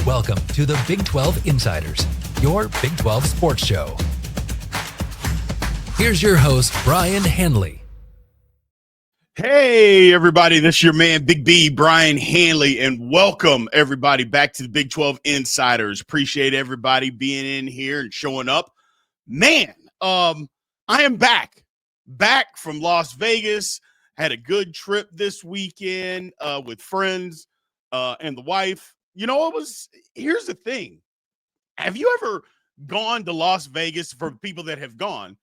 Welcome to the Big 12 Insiders, your Big 12 sports show. Here's your host, Brien Hanley. Hey, everybody, this is your man, Big B, Brien Hanley, and welcome, everybody, back to the Big 12 Insiders. Appreciate everybody being in here and showing up. Man, I am back from Las Vegas. Had a good trip this weekend with friends and the wife. You know, here's the thing. Have you ever gone to Las Vegas, for people that have gone,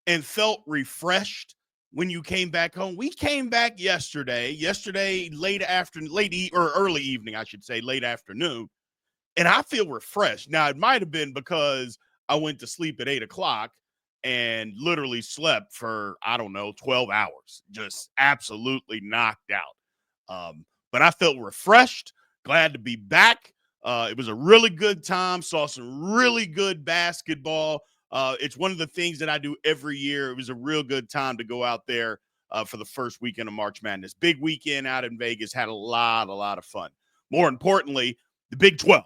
and felt refreshed when you came back home? We came back yesterday late afternoon, and I feel refreshed. Now, it might have been because I went to sleep at 8 o'clock and literally slept for, 12 hours, just absolutely knocked out. But I felt refreshed, glad to be back. It was a really good time, saw some really good basketball. It's one of the things that I do every year. It was a real good time to go out there for the first weekend of March Madness. Big weekend out in Vegas, had a lot of fun. More importantly, the Big 12.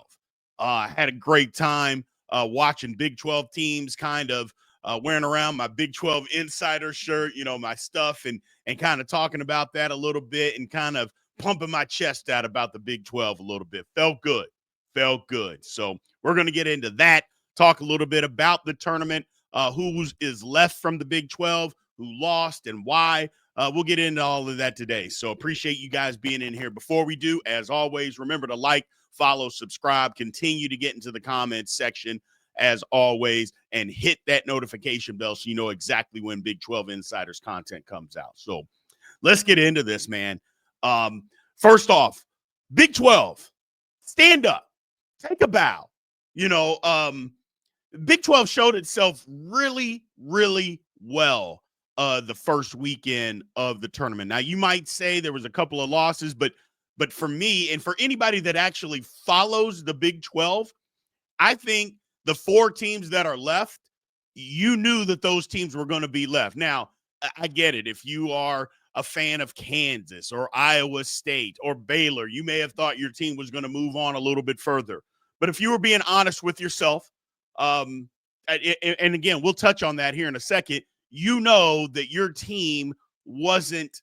Had a great time watching Big 12 teams, kind of wearing around my Big 12 Insider shirt, my stuff, and kind of talking about that a little bit and kind of pumping my chest out about the Big 12 a little bit. Felt good. So we're going to get into that, talk a little bit about the tournament, who is left from the Big 12, who lost, and why. We'll get into all of that today. So appreciate you guys being in here. Before we do, as always, remember to like, follow, subscribe, continue to get into the comments section as always, and hit that notification bell so you know exactly when Big 12 Insiders content comes out. So let's get into this, man. First off, Big 12, stand up, take a bow. Big 12 showed itself really well the first weekend of the tournament. Now, you might say there was a couple of losses, but for me and for anybody that actually follows the Big 12, I think the four teams that are left, you knew that those teams were going to be left. Now, I get it. If you are a fan of Kansas or Iowa State or Baylor, you may have thought your team was going to move on a little bit further. But if you were being honest with yourself, and again, we'll touch on that here in a second, you know that your team wasn't,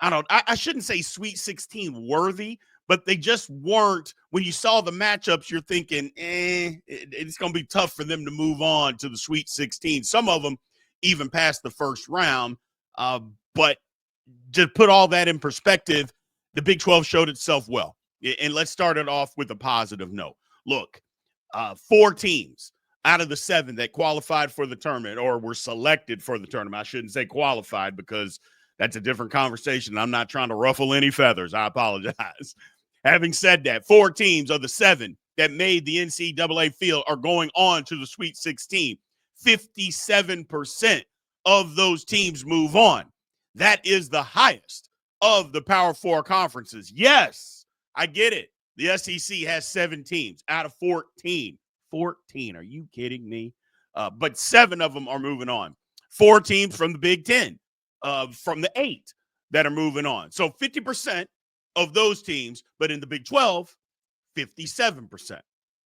I shouldn't say Sweet 16 worthy, but they just weren't. When you saw the matchups, you're thinking, it's going to be tough for them to move on to the Sweet 16. Some of them even past the first round. But to put all that in perspective, the Big 12 showed itself well. And let's start it off with a positive note. Look, 4 teams out of the 7 that qualified for the tournament or were selected for the tournament. I shouldn't say qualified because that's a different conversation. I'm not trying to ruffle any feathers. I apologize. Having said that, 4 teams of the 7 that made the NCAA field are going on to the Sweet 16. 57% of those teams move on. That is the highest of the Power 4 conferences. Yes, I get it. The SEC has 7 teams out of 14. 14. Are you kidding me? But 7 of them are moving on. 4 teams from the Big 10, from the 8 that are moving on. So 50% of those teams, but in the Big 12, 57%.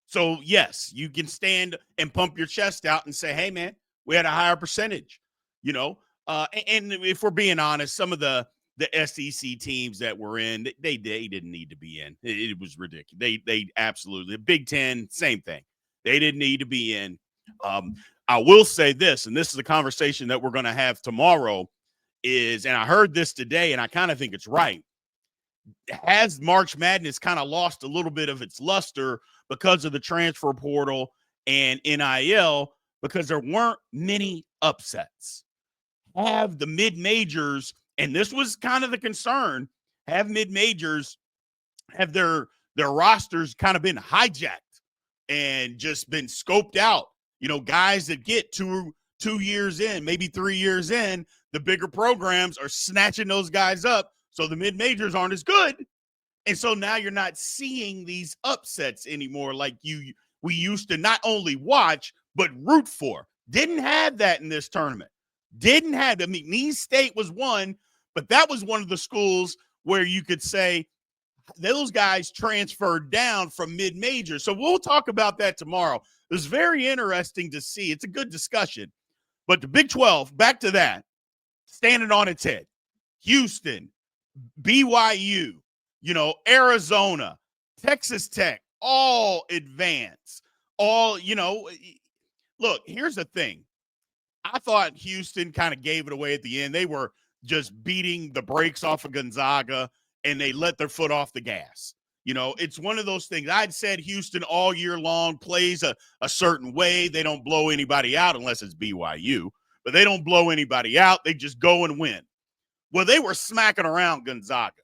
So, yes, you can stand and pump your chest out and say, hey, man, we had a higher percentage, and if we're being honest, some of the SEC teams that were in, they didn't need to be in. It was ridiculous. They absolutely, the Big 10, same thing. They didn't need to be in. I will say this, and this is a conversation that we're going to have tomorrow, and I heard this today, and I kind of think it's right. Has March Madness kind of lost a little bit of its luster because of the transfer portal and NIL, because there weren't many upsets? Have the mid-majors, and this was kind of the concern, have mid-majors, have their rosters kind of been hijacked and just been scoped out? Guys that get two years in, maybe 3 years in, the bigger programs are snatching those guys up, so the mid-majors aren't as good. And so now you're not seeing these upsets anymore like we used to not only watch, but root for. Didn't have that in this tournament. East State was one, but that was one of the schools where you could say, those guys transferred down from mid-major. So we'll talk about that tomorrow. It was very interesting to see. It's a good discussion. But the Big 12, back to that, standing on its head. Houston, BYU, Arizona, Texas Tech, all advance. All, look, here's the thing. I thought Houston kind of gave it away at the end. They were just beating the brakes off of Gonzaga, and they let their foot off the gas. It's one of those things. I'd said Houston all year long plays a certain way. They don't blow anybody out unless it's BYU, but they don't blow anybody out. They just go and win. Well, they were smacking around Gonzaga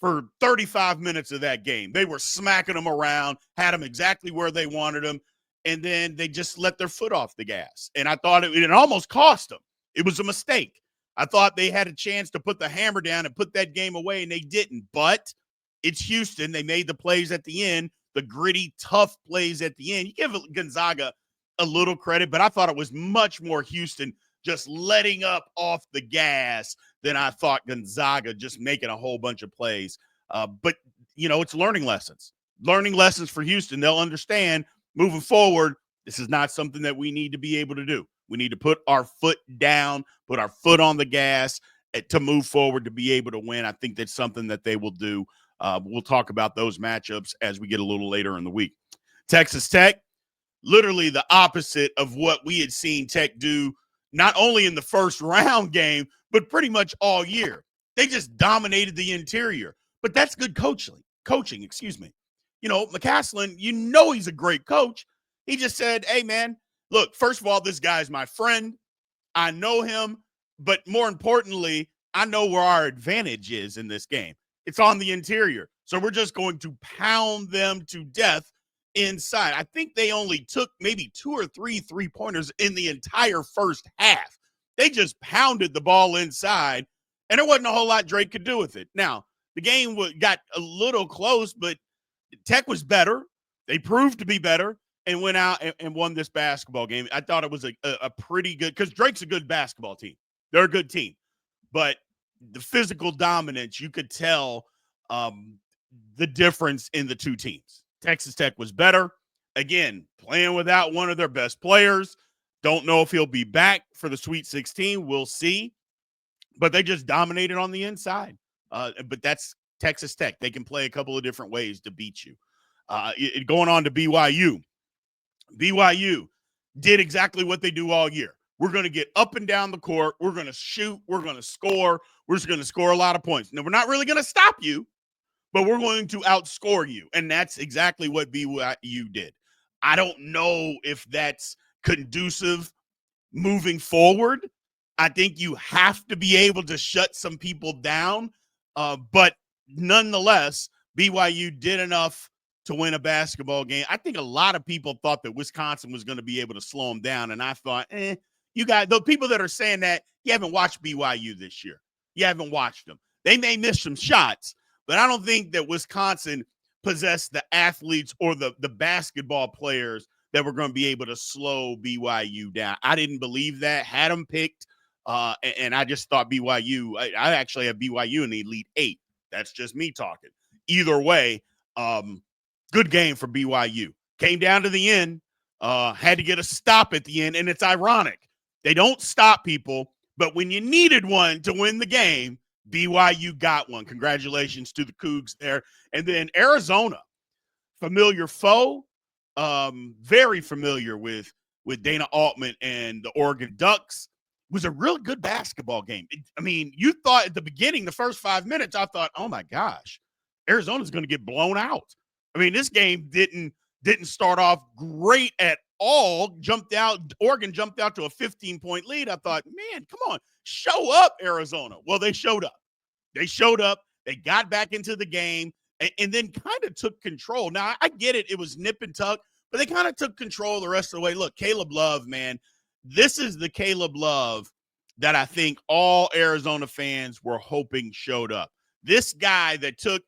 for 35 minutes of that game. They were smacking them around, had them exactly where they wanted them, and then they just let their foot off the gas. And I thought it almost cost them. It was a mistake. I thought they had a chance to put the hammer down and put that game away, and they didn't. But it's Houston. They made the plays at the end, the gritty, tough plays at the end. You give Gonzaga a little credit, but I thought it was much more Houston just letting up off the gas than I thought Gonzaga just making a whole bunch of plays. But, it's learning lessons. Learning lessons for Houston. They'll understand moving forward, this is not something that we need to be able to do. We need to put our foot down, put our foot on the gas to move forward to be able to win. I think that's something that they will do. We'll talk about those matchups as we get a little later in the week. Texas Tech, literally the opposite of what we had seen Tech do, not only in the first round game, but pretty much all year. They just dominated the interior. But that's good coaching. McCaslin, he's a great coach. He just said, hey, man, look, first of all, this guy's my friend. I know him. But more importantly, I know where our advantage is in this game. It's on the interior. So we're just going to pound them to death inside. I think they only took maybe 2 or 3 3-pointers in the entire first half. They just pounded the ball inside, and there wasn't a whole lot Drake could do with it. Now, the game got a little close, but Tech was better. They proved to be better and went out and won this basketball game. I thought it was a pretty good – because Drake's a good basketball team. They're a good team. But the physical dominance, you could tell the difference in the two teams. Texas Tech was better. Again, playing without one of their best players. Don't know if he'll be back for the Sweet 16. We'll see. But they just dominated on the inside. But that's Texas Tech. They can play a couple of different ways to beat you. Going on to BYU. BYU did exactly what they do all year. We're going to get up and down the court. We're going to shoot. We're going to score. We're just going to score a lot of points. Now, we're not really going to stop you, but we're going to outscore you. And that's exactly what BYU did. I don't know if that's conducive moving forward. I think you have to be able to shut some people down. But nonetheless, BYU did enough to win a basketball game. I think a lot of people thought that Wisconsin was going to be able to slow them down. And I thought, you guys, the people that are saying that, you haven't watched BYU this year. You haven't watched them. They may miss some shots, but I don't think that Wisconsin possessed the athletes or the basketball players that were going to be able to slow BYU down. I didn't believe that. Had them picked, and I just thought BYU. I actually have BYU in the Elite 8. That's just me talking. Either way, good game for BYU. Came down to the end, had to get a stop at the end, and it's ironic. They don't stop people, but when you needed one to win the game, BYU got one. Congratulations to the Cougs there. And then Arizona, familiar foe, very familiar with Dana Altman and the Oregon Ducks. It was a real good basketball game. You thought at the beginning, the first 5 minutes, I thought, oh my gosh, Arizona's going to get blown out. This game didn't start off great at all. Oregon jumped out to a 15-point lead. I thought, man, come on, show up, Arizona. Well, they showed up. They got back into the game and then kind of took control. Now, I get it. It was nip and tuck, but they kind of took control the rest of the way. Look, Caleb Love, man, this is the Caleb Love that I think all Arizona fans were hoping showed up. This guy that took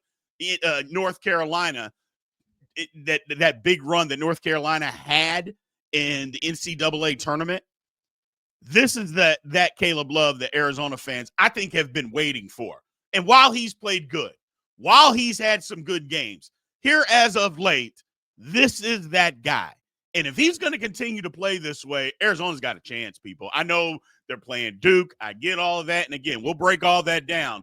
North Carolina, that big run that North Carolina had in the NCAA tournament, this is that Caleb Love that Arizona fans, I think, have been waiting for. And while he's played good, while he's had some good games, here as of late, this is that guy. And if he's going to continue to play this way, Arizona's got a chance, people. I know they're playing Duke. I get all of that. And again, we'll break all that down.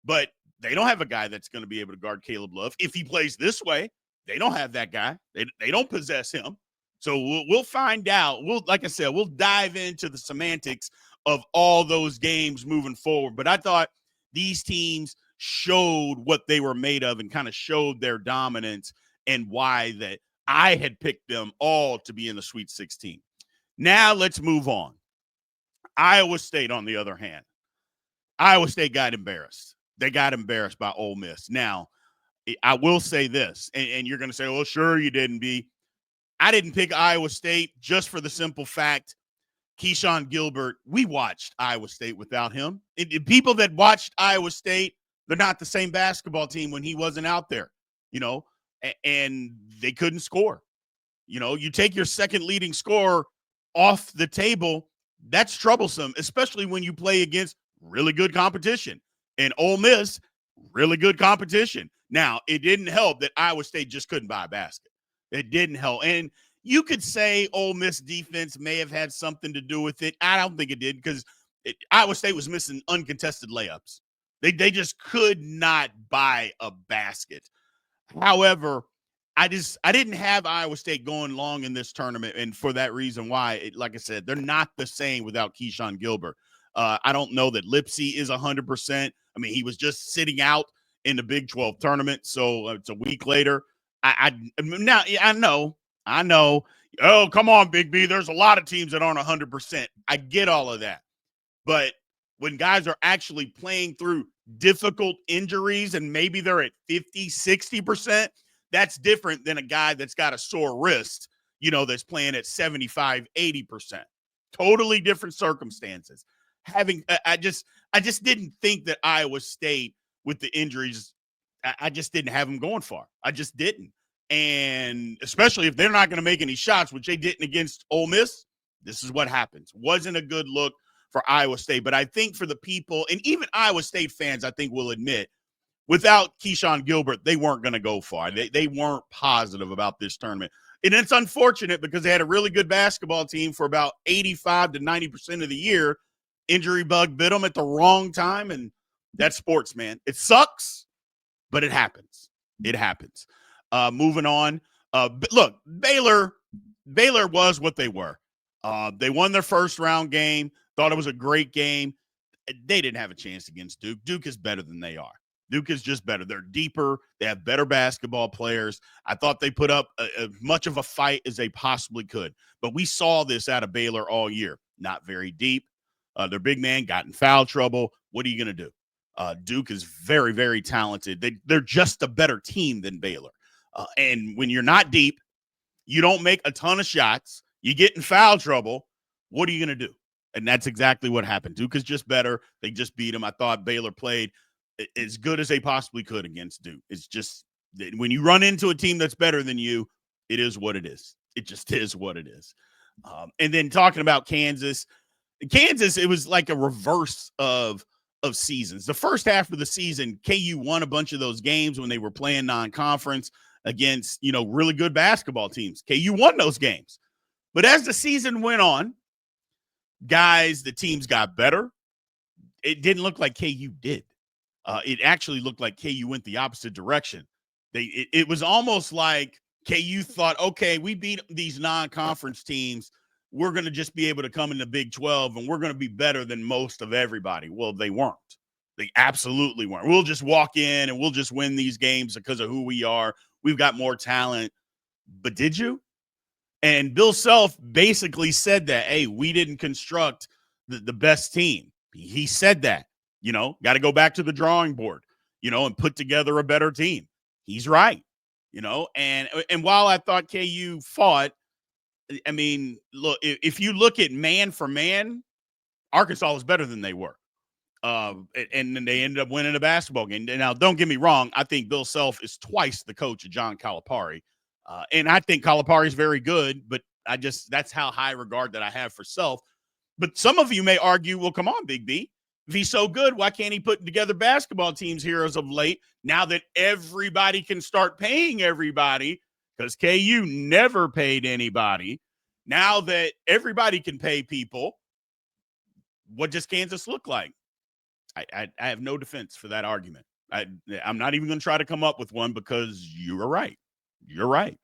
But they don't have a guy that's going to be able to guard Caleb Love. If he plays this way, they don't have that guy. They don't possess him. So we'll find out. Like I said, we'll dive into the semantics of all those games moving forward. But I thought these teams showed what they were made of and kind of showed their dominance and why that I had picked them all to be in the Sweet 16. Now let's move on. Iowa State, on the other hand, Iowa State got embarrassed. They got embarrassed by Ole Miss. Now, I will say this, and you're going to say, well, sure you didn't, B. I didn't pick Iowa State just for the simple fact Keyshawn Gilbert, we watched Iowa State without him. People that watched Iowa State, they're not the same basketball team when he wasn't out there, and they couldn't score. You take your second leading scorer off the table, that's troublesome, especially when you play against really good competition. And Ole Miss, really good competition. Now, it didn't help that Iowa State just couldn't buy a basket. It didn't help. And you could say Ole Miss defense may have had something to do with it. I don't think it did because Iowa State was missing uncontested layups. They just could not buy a basket. However, I didn't have Iowa State going long in this tournament, and for that reason why, like I said, they're not the same without Keyshawn Gilbert. I don't know that Lipsey is 100%. I mean, he was just sitting out in the Big 12 tournament, so it's a week later. I know. Oh, come on, Big B. There's a lot of teams that aren't 100%. I get all of that. But when guys are actually playing through difficult injuries and maybe they're at 50, 60%, that's different than a guy that's got a sore wrist, that's playing at 75, 80%. Totally different circumstances. I just didn't think that Iowa State with the injuries, I just didn't have them going far. I just didn't. And especially if they're not going to make any shots, which they didn't against Ole Miss, this is what happens. Wasn't a good look for Iowa State. But I think for the people, and even Iowa State fans, I think will admit, without Keyshawn Gilbert, they weren't going to go far. They weren't positive about this tournament. And it's unfortunate because they had a really good basketball team for about 85 to 90% of the year. Injury bug bit them at the wrong time, and that's sports, man. It sucks, but it happens. It happens. Moving on. Look, Baylor was what they were. They won their first round game, thought it was a great game. They didn't have a chance against Duke. Duke is better than they are. Duke is just better. They're deeper. They have better basketball players. I thought they put up as much of a fight as they possibly could. But we saw this out of Baylor all year. Not very deep. Their big man got in foul trouble. What are you going to do? Duke is very, very talented. They're just a better team than Baylor. And when you're not deep, you don't make a ton of shots, you get in foul trouble, what are you going to do? And that's exactly what happened. Duke is just better. They just beat them. I thought Baylor played as good as they possibly could against Duke. It's just when you run into a team that's better than you, it is what it is. It just is what it is. And then talking about Kansas, it was like a reverse of seasons. The first half of the season, KU won a bunch of those games when they were playing non-conference against, really good basketball teams. KU won those games. But as the season went on, the teams got better. It didn't look like KU did. It actually looked like KU went the opposite direction. It was almost like KU thought, okay, we beat these non-conference teams. We're going to just be able to come in the Big 12 and we're going to be better than most of everybody. Well, they weren't. They absolutely weren't. We'll just walk in and we'll just win these games because of who we are. We've got more talent. But did you? And Bill Self basically said that, hey, we didn't construct the best team. He said that, got to go back to the drawing board, and put together a better team. He's right, and while I thought KU fought, I mean, look, if you look at man for man, Arkansas was better than they were. And then they ended up winning a basketball game. Now, don't get me wrong. I think Bill Self is twice the coach of John Calipari. And I think Calipari is very good, but that's how high regard that I have for Self. But some of you may argue, well, come on, Big B. If he's so good, why can't he put together basketball teams here as of late now that everybody can start paying everybody? Because KU never paid anybody. Now that everybody can pay people, what does Kansas look like? I have no defense for that argument. I'm not even going to try to come up with one because you are right. You're right.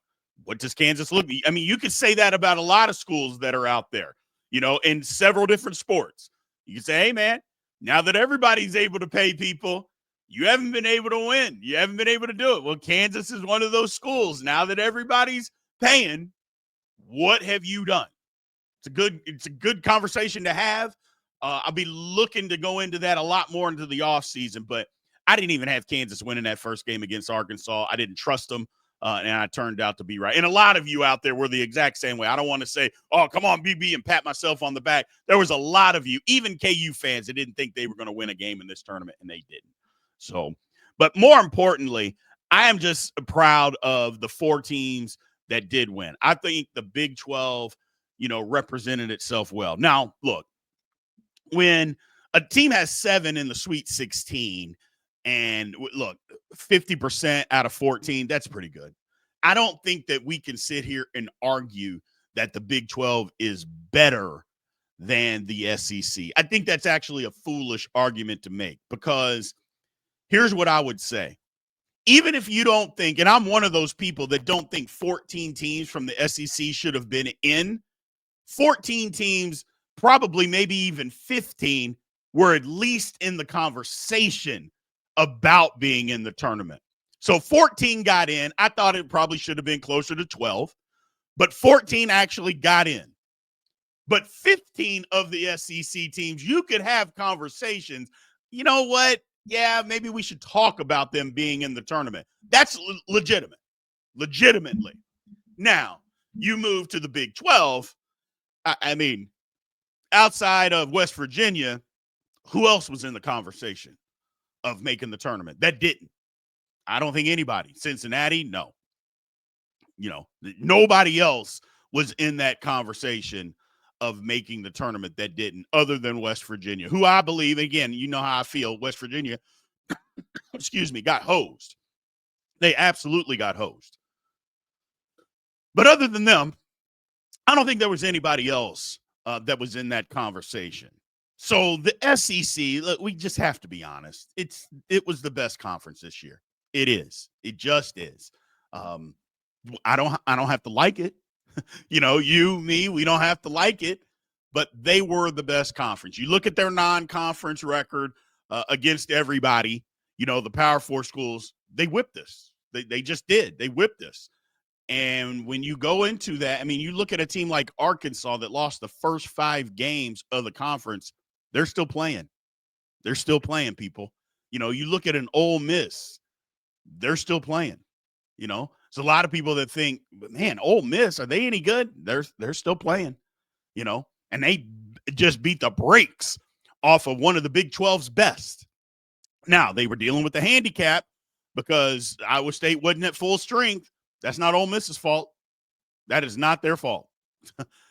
What does Kansas look like? I mean, you could say that about a lot of schools that are out there, in several different sports. You can say, hey, man, now that everybody's able to pay people, you haven't been able to win. You haven't been able to do it. Well, Kansas is one of those schools. Now that everybody's paying, what have you done? It's a good conversation to have. I'll be looking to go into that a lot more into the offseason, but I didn't even have Kansas winning that first game against Arkansas. I didn't trust them, and I turned out to be right. And a lot of you out there were the exact same way. I don't want to say, oh, come on, BB, and pat myself on the back. There was a lot of you, even KU fans, that didn't think they were going to win a game in this tournament, and they didn't. So, but more importantly, I am just proud of the 4 teams that did win. I think the Big 12, represented itself well. Now, look, when a team has 7 in the Sweet 16 and look, 50% out of 14, that's pretty good. I don't think that we can sit here and argue that the Big 12 is better than the SEC. I think that's actually a foolish argument to make because here's what I would say. Even if you don't think, and I'm one of those people that don't think 14 teams from the SEC should have been in, 14 teams, probably maybe even 15, were at least in the conversation about being in the tournament. So 14 got in. I thought it probably should have been closer to 12, but 14 actually got in. But 15 of the SEC teams, you could have conversations. You know what? Yeah, maybe we should talk about them being in the tournament. That's legitimate, legitimately. Now, you move to the Big 12. I mean, outside of West Virginia, who else was in the conversation of making the tournament that didn't? I don't think anybody. Cincinnati, no. Nobody else was in that conversation of making the tournament that didn't, other than West Virginia, who I believe, again, you know how I feel, West Virginia, got hosed. They absolutely got hosed. But other than them, I don't think there was anybody else that was in that conversation. So the SEC, look, we just have to be honest. It was the best conference this year. It is. It just is. I don't have to like it. You, me, we don't have to like it, but they were the best conference. You look at their non-conference record against everybody, the Power 4 schools, they whipped us. They just did. They whipped us. And when you go into that, I mean, you look at a team like Arkansas that lost the first 5 games of the conference, they're still playing. They're still playing, people. You look at an Ole Miss, they're still playing. There's a lot of people that think, man, Ole Miss, are they any good? They're still playing, and they just beat the brakes off of one of the Big 12's best. Now, they were dealing with the handicap because Iowa State wasn't at full strength. That's not Ole Miss's fault. That is not their fault.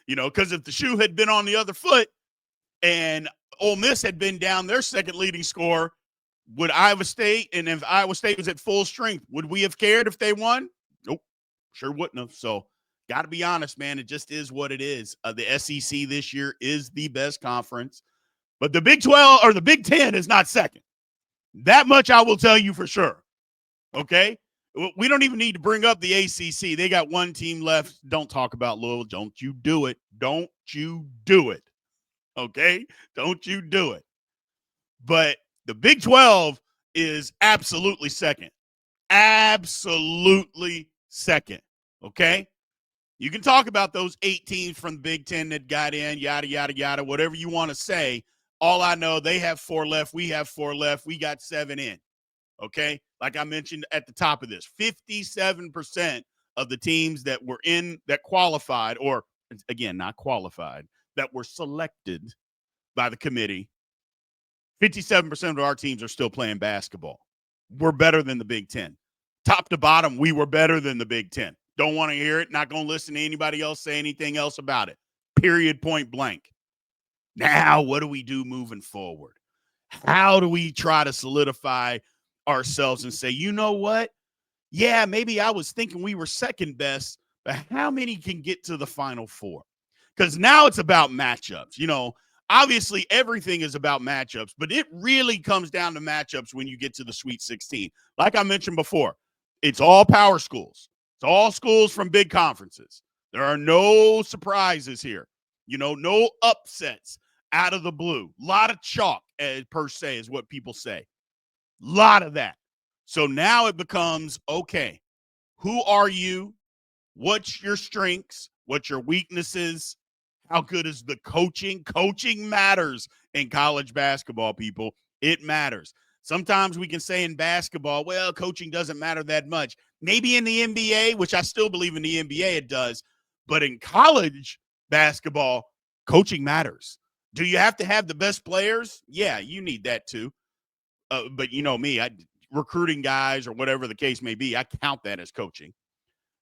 Because if the shoe had been on the other foot and Ole Miss had been down their second leading scorer, would Iowa State, and if Iowa State was at full strength, would we have cared if they won? Nope, sure wouldn't have. So, got to be honest, man, it just is what it is. The SEC this year is the best conference, but the Big 12 or the Big 10 is not second. That much I will tell you for sure. Okay? We don't even need to bring up the ACC. They got one team left. Don't talk about Louisville. Don't you do it. Don't you do it. Okay? Don't you do it. But the Big 12 is absolutely second. Absolutely second. Okay? You can talk about those 8 teams from the Big 10 that got in, yada, yada, yada, whatever you want to say. All I know, they have 4 left. We have 4 left. We got 7 in. Okay? Like I mentioned at the top of this, 57% of the teams that were in, that qualified, or again, not qualified, that were selected by the committee, 57% of our teams are still playing basketball. We're better than the Big 10. Top to bottom, we were better than the Big 10. Don't want to hear it. Not going to listen to anybody else say anything else about it. Period, point blank. Now, what do we do moving forward? How do we try to solidify ourselves and say, you know what? Yeah, maybe I was thinking we were second best, but how many can get to the Final Four? Because now it's about matchups. Obviously everything is about matchups, but it really comes down to matchups when you get to the Sweet 16. Like I mentioned before, it's all power schools. It's all schools from big conferences. There are no surprises here. No upsets out of the blue. A lot of chalk, per se, is what people say. A lot of that. So now it becomes, okay, who are you? What's your strengths? What's your weaknesses? How good is the coaching? Coaching matters in college basketball, people. It matters. Sometimes we can say in basketball, well, coaching doesn't matter that much. Maybe in the NBA, which I still believe in the NBA it does. But in college basketball, coaching matters. Do you have to have the best players? Yeah, you need that too. But you know me, recruiting guys or whatever the case may be, I count that as coaching.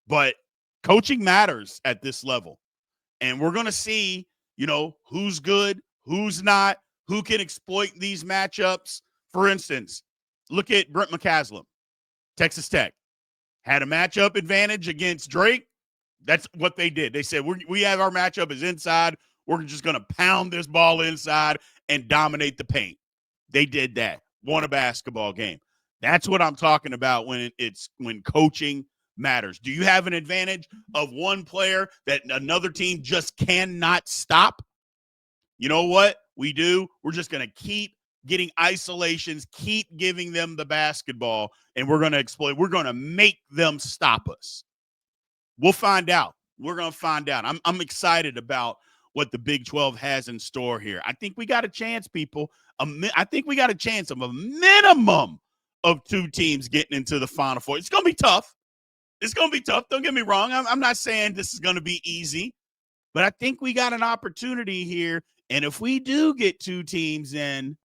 But coaching matters at this level. And we're going to see, who's good, who's not, who can exploit these matchups. For instance, look at Brent McCaslin, Texas Tech. Had a matchup advantage against Drake. That's what they did. They said, we have our matchup is inside. We're just going to pound this ball inside and dominate the paint. They did that. Won a basketball game. That's what I'm talking about when coaching matters. Do you have an advantage of one player that another team just cannot stop? You know what we do? We're just going to keep getting isolations, keep giving them the basketball, and we're going to exploit. We're going to make them stop us. We'll find out. We're going to find out. I'm excited about what the Big 12 has in store here. I think we got a chance, people. I think we got a chance of a minimum of 2 teams getting into the Final Four. It's going to be tough. It's going to be tough. Don't get me wrong. I'm not saying this is going to be easy, but I think we got an opportunity here. And if we do get 2 teams in,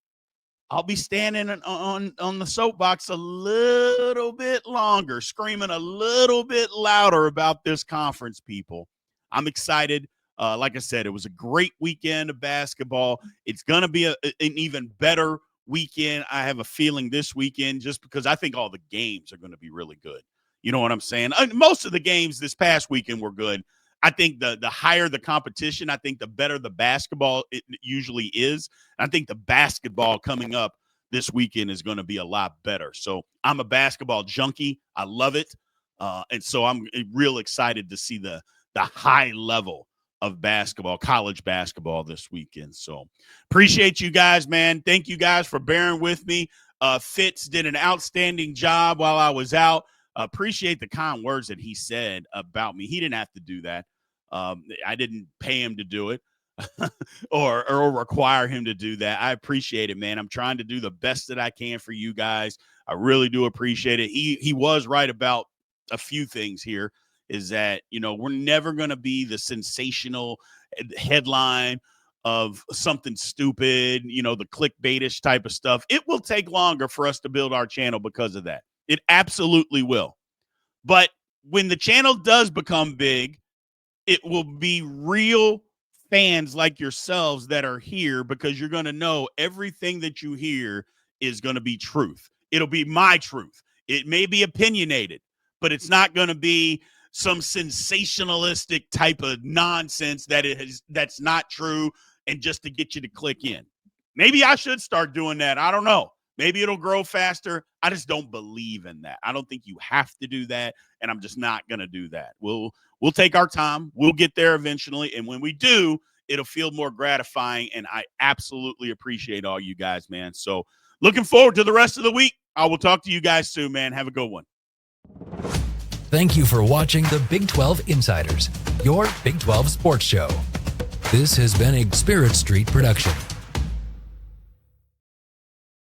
I'll be standing on the soapbox a little bit longer, screaming a little bit louder about this conference, people. I'm excited. Like I said, it was a great weekend of basketball. It's going to be an even better weekend. I have a feeling this weekend, just because I think all the games are going to be really good. You know what I'm saying? Most of the games this past weekend were good. I think the higher the competition, I think the better the basketball it usually is. I think the basketball coming up this weekend is going to be a lot better. So I'm a basketball junkie. I love it. And so I'm real excited to see the high level of basketball, college basketball this weekend. So appreciate you guys, man. Thank you guys for bearing with me. Fitz did an outstanding job while I was out. Appreciate the kind words that he said about me. He didn't have to do that. I didn't pay him to do it or require him to do that. I appreciate it, man. I'm trying to do the best that I can for you guys. I really do appreciate it. He was right about a few things here, is that, we're never going to be the sensational headline of something stupid, the clickbaitish type of stuff. It will take longer for us to build our channel because of that. It absolutely will. But when the channel does become big, it will be real fans like yourselves that are here, because you're going to know everything that you hear is going to be truth. It'll be my truth. It may be opinionated, but it's not going to be some sensationalistic type of nonsense that's not true and just to get you to click in. Maybe I should start doing that. I don't know. Maybe it'll grow faster. I just don't believe in that. I don't think you have to do that, and I'm just not going to do that. We'll take our time. We'll get there eventually, and when we do, it'll feel more gratifying, and I absolutely appreciate all you guys, man. So looking forward to the rest of the week. I will talk to you guys soon, man. Have a good one. Thank you for watching the Big 12 Insiders, your Big 12 sports show. This has been a Spirit Street production.